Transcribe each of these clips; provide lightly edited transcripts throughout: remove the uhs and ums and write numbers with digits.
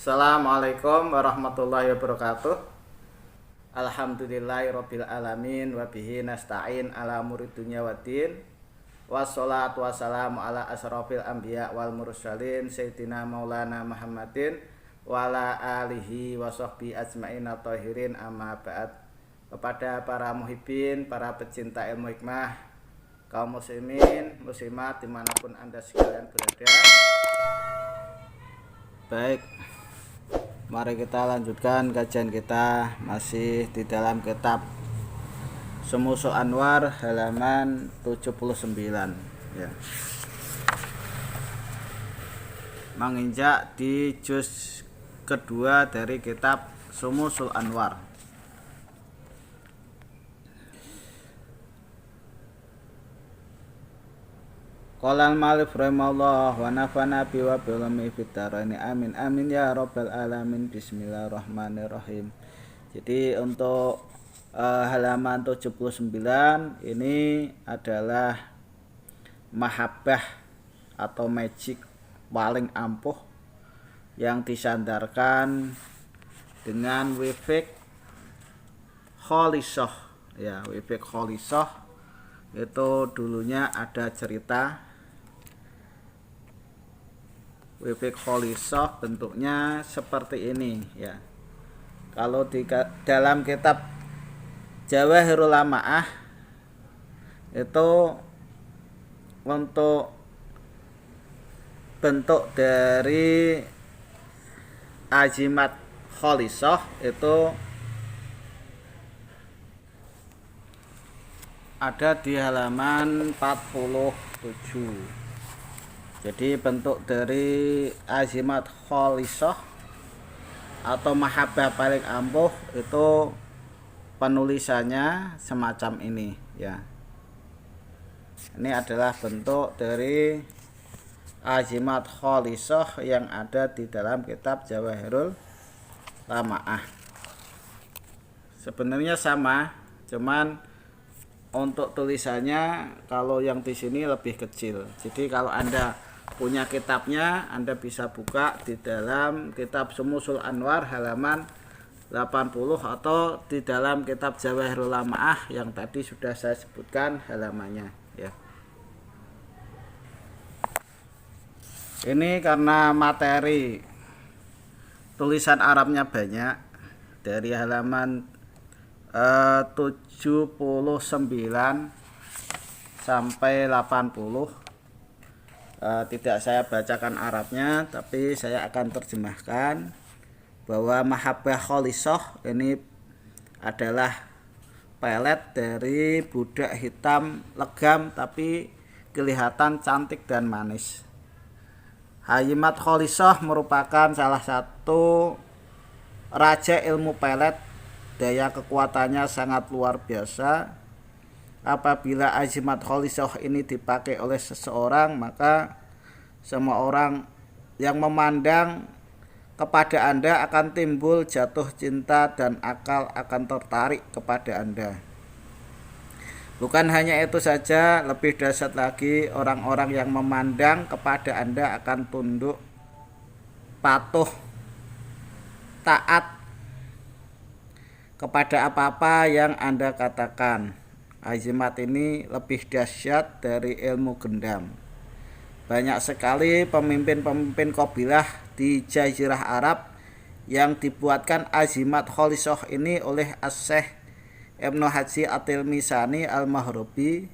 Assalamualaikum warahmatullahi wabarakatuh. Alhamdulillahirabbil alamin wa bihi nasta'in ala umuri dunya waddin. Wassalatu wassalamu ala asrofil anbiya wal mursalin sayyidina maulana Muhammadin wa ala alihi wa sahbihi ajmain tahirin, amma ba'd. Kepada para muhibbin, para pecinta ilmu hikmah, kaum muslimin, muslimat dimanapun Anda sekalian berada. Baik, mari kita lanjutkan kajian kita masih di dalam kitab Syumusul Anwar halaman 79 ya. Menginjak di juz kedua dari kitab Syumusul Anwar. Qala al-mu'allif rahimahullah wa nafa'ana bi wa bi ulumi fid dharain amin amin ya rabbal alamin. Bismillahirrahmanirrahim. Jadi untuk halaman 79 ini adalah mahabbah atau magic paling ampuh yang disandarkan dengan wifik kholisah ya. Wifik kholisah itu dulunya ada cerita. Wifik kholisah bentuknya seperti ini ya. Kalau di dalam kitab Jawahirul Lamaah itu untuk bentuk dari azimat kholisah itu ada di halaman 47. Jadi bentuk dari azimat kholisah atau mahabbah paling ampuh itu penulisannya semacam ini ya. Ini adalah bentuk dari azimat kholisah yang ada di dalam kitab Jawahirul Lamaah. Sebenarnya sama, cuman untuk tulisannya kalau yang di sini lebih kecil. Jadi kalau Anda punya kitabnya, Anda bisa buka di dalam kitab Syumusul Anwar halaman 80 atau di dalam kitab Jawahirul Lamaah yang tadi sudah saya sebutkan halamannya ya. Ini karena materi tulisan Arabnya banyak, dari halaman 79 sampai 80 tidak saya bacakan Arabnya, tapi saya akan terjemahkan bahwa mahabbah kholisah ini adalah pelet dari budak hitam legam tapi kelihatan cantik dan manis. Azimat kholisah merupakan salah satu raja ilmu pelet. Daya kekuatannya sangat luar biasa. Apabila azimat kholisah ini dipakai oleh seseorang, maka semua orang yang memandang kepada Anda akan timbul jatuh cinta dan akal akan tertarik kepada Anda. Bukan hanya itu saja, lebih dahsyat lagi, orang-orang yang memandang kepada Anda akan tunduk, patuh, taat kepada apa-apa yang Anda katakan. Azimat ini lebih dahsyat dari ilmu gendam. Banyak sekali pemimpin-pemimpin qabilah di Jazirah Arab yang dibuatkan azimat kholisah ini oleh As-Syeikh Ibnu Haji At-Tilmisani Al-Mahrubi,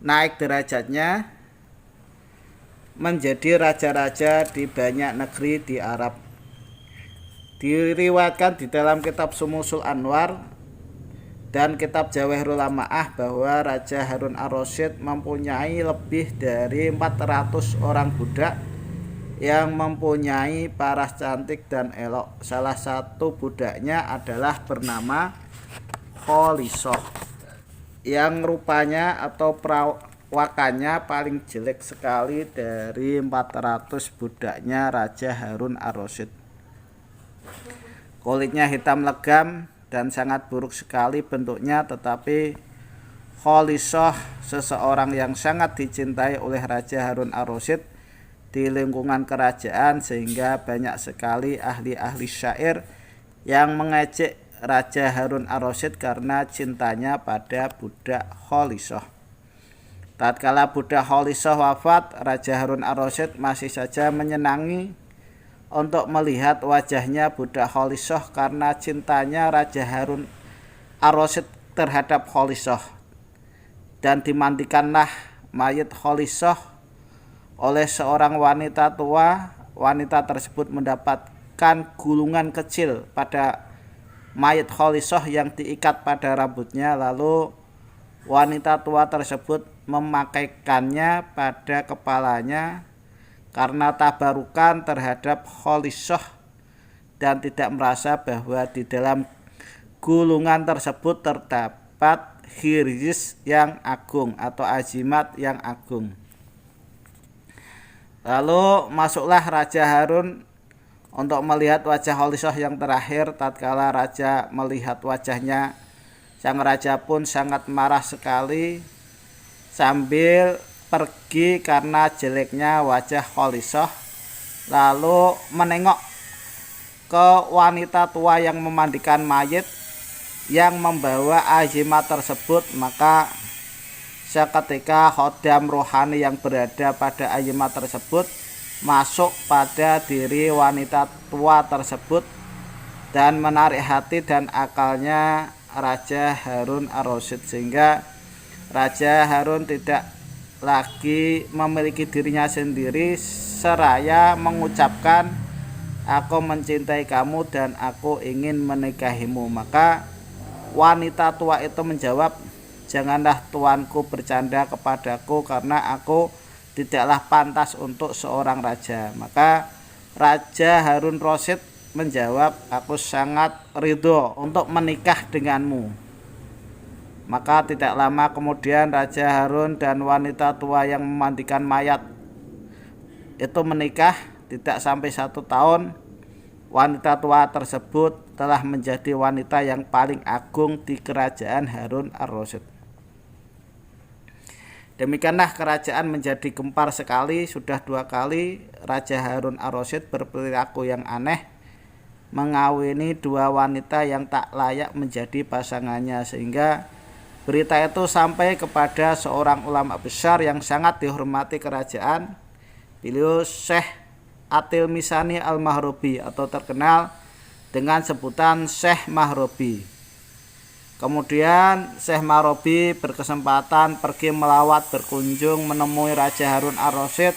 naik derajatnya menjadi raja-raja di banyak negeri di Arab. Diriwayatkan di dalam kitab Syumusul Anwar dan kitab Jawahirul Lamaah bahwa Raja Harun ar-Rasyid mempunyai lebih dari 400 orang budak yang mempunyai paras cantik dan elok. Salah satu budaknya adalah bernama Kholisah, yang rupanya atau perawakannya paling jelek sekali dari 400 budaknya Raja Harun ar-Rasyid. Kulitnya hitam legam dan sangat buruk sekali bentuknya, tetapi Kholisah, seseorang yang sangat dicintai oleh Raja Harun ar-Rasyid, di lingkungan kerajaan, sehingga banyak sekali ahli-ahli syair yang mengejek Raja Harun ar-Rasyid karena cintanya pada budak Kholisoh. Tatkala budak Kholisoh wafat, Raja Harun ar-Rasyid masih saja menyenangi untuk melihat wajahnya budak Kholisoh karena cintanya Raja Harun ar-Rasyid terhadap Kholisoh. Dan dimandikanlah mayit Kholisoh oleh seorang wanita tua. Wanita tersebut mendapatkan gulungan kecil pada mayit Kholisoh yang diikat pada rambutnya, lalu wanita tua tersebut memakaikannya pada kepalanya karena tabarukan terhadap Kholisoh dan tidak merasa bahwa di dalam gulungan tersebut terdapat khirzis yang agung atau azimat yang agung. Lalu masuklah Raja Harun untuk melihat wajah Kholisoh yang terakhir. Tatkala raja melihat wajahnya, sang raja pun sangat marah sekali sambil pergi karena jeleknya wajah Kholisoh, lalu menengok ke wanita tua yang memandikan mayit yang membawa azimat tersebut. Maka seketika khodam rohani yang berada pada azimat tersebut masuk pada diri wanita tua tersebut dan menarik hati dan akalnya Raja Harun ar-Rasyid, sehingga Raja Harun tidak lagi memiliki dirinya sendiri seraya mengucapkan, "Aku mencintai kamu dan aku ingin menikahimu." Maka wanita tua itu menjawab, "Janganlah tuanku bercanda kepadaku karena aku tidaklah pantas untuk seorang raja." Maka Raja Harun Rasyid menjawab, "Aku sangat ridho untuk menikah denganmu." Maka tidak lama kemudian Raja Harun dan wanita tua yang memandikan mayat itu menikah. Tidak sampai 1 tahun, wanita tua tersebut telah menjadi wanita yang paling agung di kerajaan Harun ar-Rasyid. Demikianlah kerajaan menjadi gempar sekali. Sudah 2 kali Raja Harun ar-Rasyid berperilaku yang aneh, mengawini 2 wanita yang tak layak menjadi pasangannya, sehingga berita itu sampai kepada seorang ulama besar yang sangat dihormati kerajaan. Beliau Syekh At-Tilmisani Al-Mahrobi atau terkenal dengan sebutan Syekh Mahrobi. Kemudian Syekh Mahrobi berkesempatan pergi melawat, berkunjung menemui Raja Harun ar-Rasyid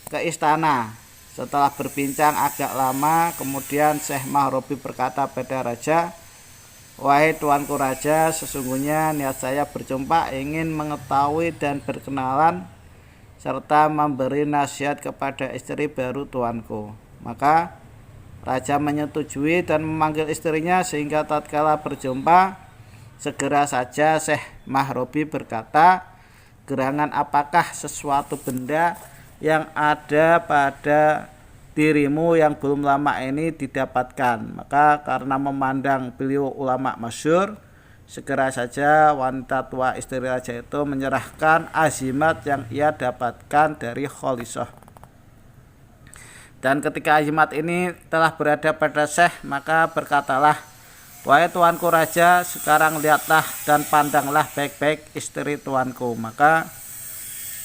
ke istana. Setelah berbincang agak lama, kemudian Syekh Mahrobi berkata pada raja, "Wahai tuanku raja, sesungguhnya niat saya berjumpa ingin mengetahui dan berkenalan serta memberi nasihat kepada istri baru tuanku." Maka raja menyetujui dan memanggil istrinya, sehingga tatkala berjumpa segera saja Syekh Mahrobi berkata, "Gerangan apakah sesuatu benda yang ada pada dirimu yang belum lama ini didapatkan?" Maka karena memandang beliau ulama masyhur, segera saja wanita tua istri raja itu menyerahkan azimat yang ia dapatkan dari Kholisoh. Dan ketika azimat ini telah berada pada Syekh, maka berkatalah, "Wahai tuanku raja, sekarang lihatlah dan pandanglah baik-baik istri tuanku." Maka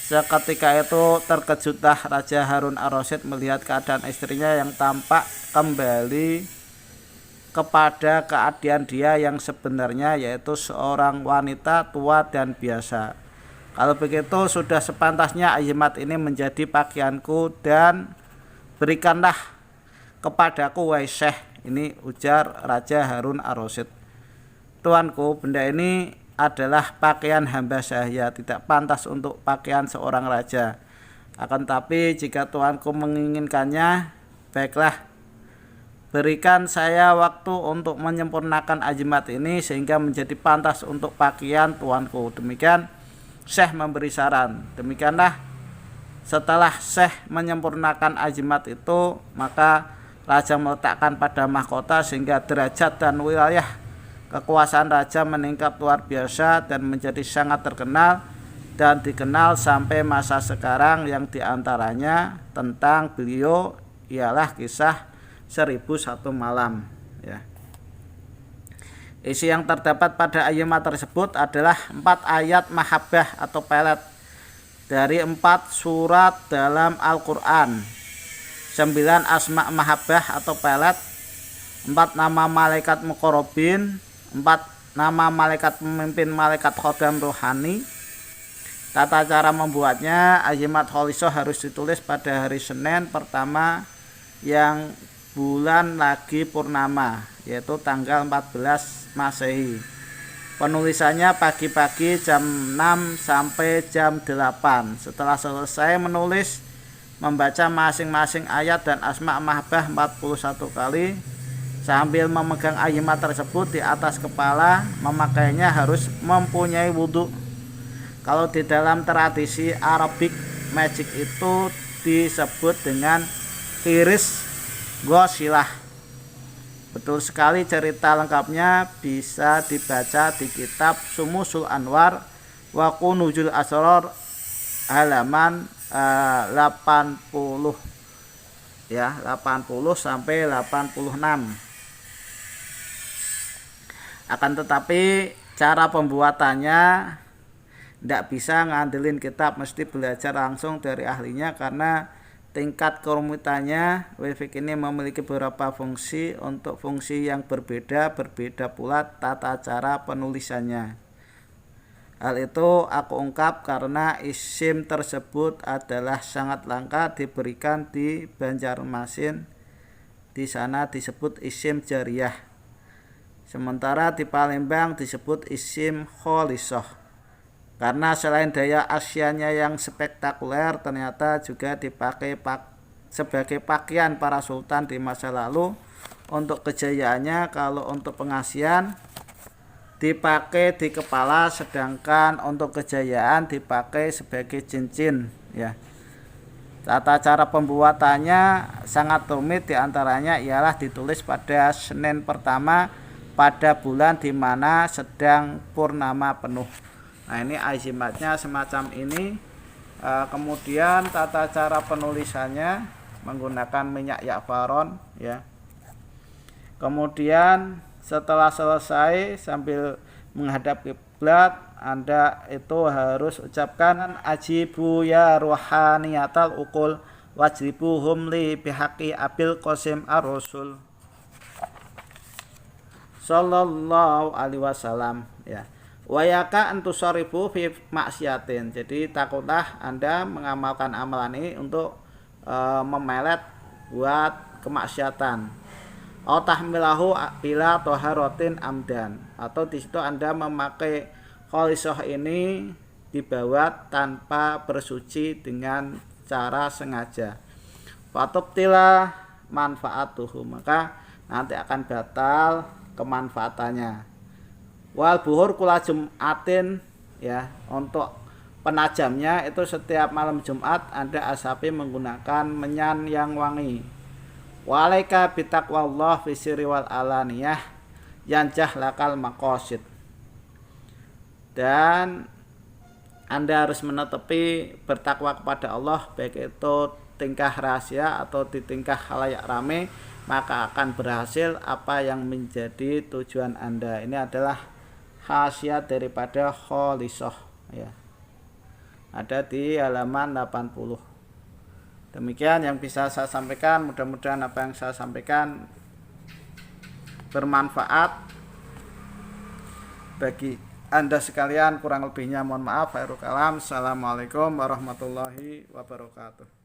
seketika itu terkejutlah Raja Harun ar-Rasyid melihat keadaan istrinya yang tampak kembali kepada keadaan dia yang sebenarnya, yaitu seorang wanita tua dan biasa. Kalau begitu sudah sepantasnya azimat ini menjadi pakaianku dan berikanlah kepadaku, wahai Syekh. Ini ujar Raja Harun ar-Rasyid, "Tuanku, benda ini adalah pakaian hamba sahaya, tidak pantas untuk pakaian seorang raja. Akan tapi jika tuanku menginginkannya, baiklah, berikan saya waktu untuk menyempurnakan azimat ini sehingga menjadi pantas untuk pakaian tuanku." Demikian Syekh memberi saran. Demikianlah setelah Syekh menyempurnakan azimat itu, maka raja meletakkan pada mahkota sehingga derajat dan wilayah kekuasaan raja meningkat luar biasa dan menjadi sangat terkenal dan dikenal sampai masa sekarang, yang diantaranya tentang beliau ialah kisah 1001 malam ya. Isi yang terdapat pada ayat tersebut adalah 4 ayat mahabbah atau pelet dari 4 surat dalam Al-Quran, 9 asma mahabbah atau pelet, 4 nama malaikat muqarrabin, 4 nama malaikat pemimpin malaikat khodam rohani. Tata cara membuatnya, ayat kholisoh harus ditulis pada hari Senin pertama yang bulan lagi purnama, yaitu tanggal 14 Masehi. Penulisannya pagi-pagi jam 6 sampai jam 8. Setelah selesai menulis, membaca masing-masing ayat dan asma mahabbah 41 kali sambil memegang ayat tersebut di atas kepala. Memakainya harus mempunyai wudhu. Kalau di dalam tradisi Arabic magic itu disebut dengan iris ghosilah. Betul sekali, cerita lengkapnya bisa dibaca di kitab Sumusul Anwar wa Kunuzul Asrar halaman 80 ya, 80 sampai 86. Akan tetapi cara pembuatannya tidak bisa ngandelin kitab, mesti belajar langsung dari ahlinya karena tingkat kerumitannya. Wefik ini memiliki beberapa fungsi. Untuk fungsi yang berbeda pula tata cara penulisannya. Hal itu aku ungkap karena isim tersebut adalah sangat langka diberikan di Banjarmasin. Di sana disebut isim jariyah, sementara di Palembang disebut isim kholisoh. Karena selain daya asyanya yang spektakuler, ternyata juga dipakai sebagai pakaian para sultan di masa lalu untuk kejayaannya. Kalau untuk pengasihan dipakai di kepala, sedangkan untuk kejayaan dipakai sebagai cincin ya. Tata cara pembuatannya sangat rumit, diantaranya ialah ditulis pada Senin pertama pada bulan di mana sedang purnama penuh. Nah, ini azimatnya semacam ini. Kemudian tata cara penulisannya menggunakan minyak ya'faron ya. Kemudian setelah selesai sambil menghadap kiblat, Anda itu harus ucapkan ajibu ya ruhaniyatal uqul wajribuhum li bihaqi abil qasim ar-rasul sallallahu alaihi wasallam ya. Wayaka antusarifu fi maksiatin. Jadi takutlah Anda mengamalkan amalan ini untuk memelet buat kemaksiatan. Au tahmilahu bila taharatin amdan. Atau di situ Anda memakai kholisoh ini dibawa tanpa bersuci dengan cara sengaja. Fatubtila manfaatuhu, maka nanti akan batal kemanfaatannya. Wal buhur kula Jumatin ya, untuk penajamnya itu setiap malam Jumat Anda asapi menggunakan menyan yang wangi. Walaika bitaqwallah fi sirri wal alaniyah yanjah lakal maqasid. Dan Anda harus menetepi bertakwa kepada Allah, baik itu tingkah rahasia atau di tingkah khalayak rame, maka akan berhasil apa yang menjadi tujuan Anda. Ini adalah khasiat daripada kholisoh ya. Ada di halaman 80. Demikian yang bisa saya sampaikan. Mudah-mudahan apa yang saya sampaikan bermanfaat bagi Anda sekalian. Kurang lebihnya mohon maaf. Khairul kalam. Assalamualaikum warahmatullahi wabarakatuh.